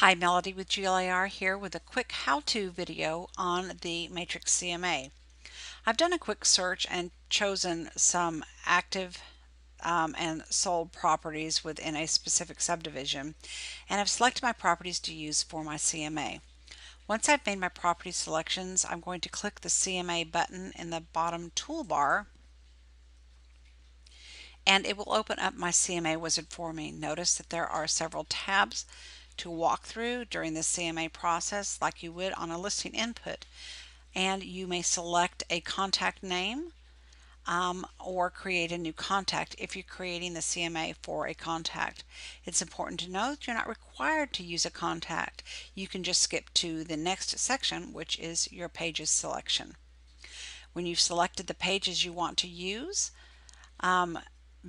Hi, Melody with GLAR here with a quick how-to video on the Matrix CMA. I've done a quick search and chosen some active and sold properties within a specific subdivision, and I've selected my properties to use for my CMA. Once I've made my property selections, I'm going to click the CMA button in the bottom toolbar, and it will open up my CMA wizard for me. Notice that there are several tabs to walk through during the CMA process like you would on a listing input, and you may select a contact name or create a new contact if you're creating the CMA for a contact. It's important to note you're not required to use a contact. You can just skip to the next section, which is your pages selection. When you've selected the pages you want to use,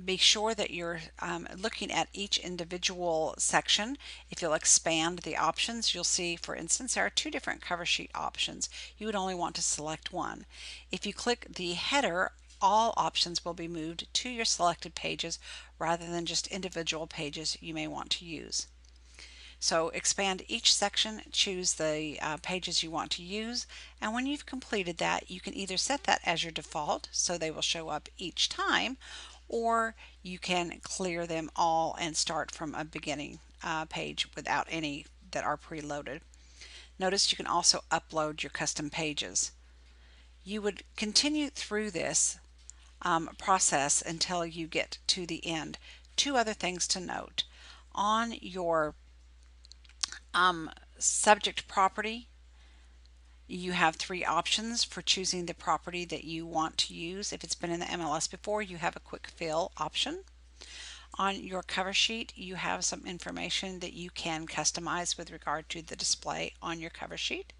be sure that you're looking at each individual section. If you'll expand the options, you'll see, for instance, there are two different cover sheet options. You would only want to select one. If you click the header, all options will be moved to your selected pages rather than just individual pages you may want to use. So expand each section, choose the pages you want to use, and when you've completed that, you can either set that as your default so they will show up each time, or you can clear them all and start from a beginning page without any that are preloaded. Notice you can also upload your custom pages. You would continue through this process until you get to the end. Two other things to note. On your subject property, you have three options for choosing the property that you want to use. If it's been in the MLS before, you have a quick fill option. On your cover sheet, you have some information that you can customize with regard to the display on your cover sheet.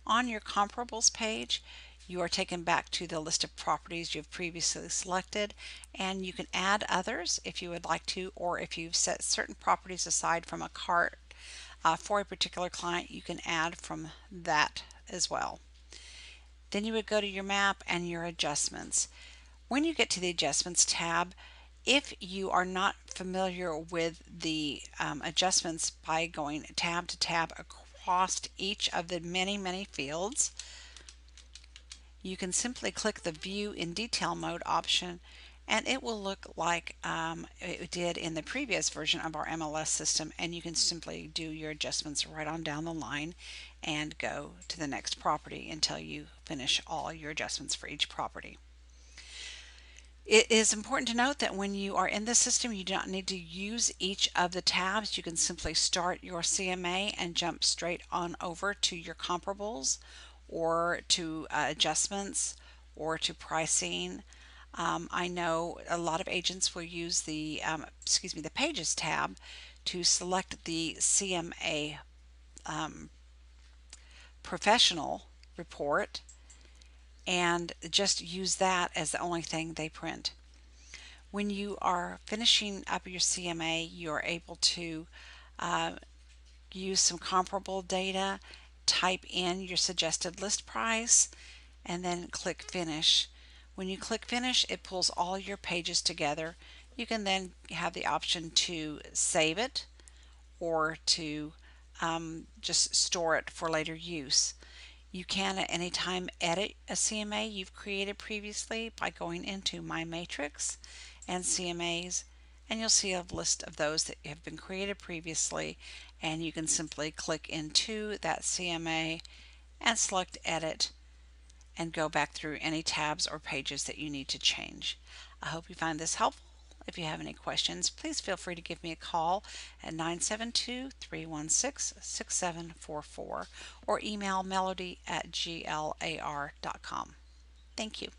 On your comparables page, you are taken back to the list of properties you've previously selected, and you can add others if you would like to, or if you've set certain properties aside from a cart for a particular client, you can add from that as well. Then you would go to your map and your adjustments. When you get to the adjustments tab, if you are not familiar with the adjustments by going tab to tab across each of the many fields, you can simply click the View in Detail Mode option, and it will look like it did in the previous version of our MLS system, and you can simply do your adjustments right on down the line and go to the next property until you finish all your adjustments for each property. It is important to note that when you are in the system, you do not need to use each of the tabs. You can simply start your CMA and jump straight on over to your comparables, or to adjustments, or to pricing. I know a lot of agents will use the the Pages tab to select the CMA Professional report and just use that as the only thing they print. When you are finishing up your CMA, you're able to use some comparable data, type in your suggested list price, and then click Finish. When you click Finish, it pulls all your pages together. You can then have the option to save it or to just store it for later use. You can at any time edit a CMA you've created previously by going into My Matrix and CMAs, and you'll see a list of those that have been created previously, and you can simply click into that CMA and select Edit and go back through any tabs or pages that you need to change. I hope you find this helpful. If you have any questions, please feel free to give me a call at 972-316-6744 or email melody@glar.com. Thank you.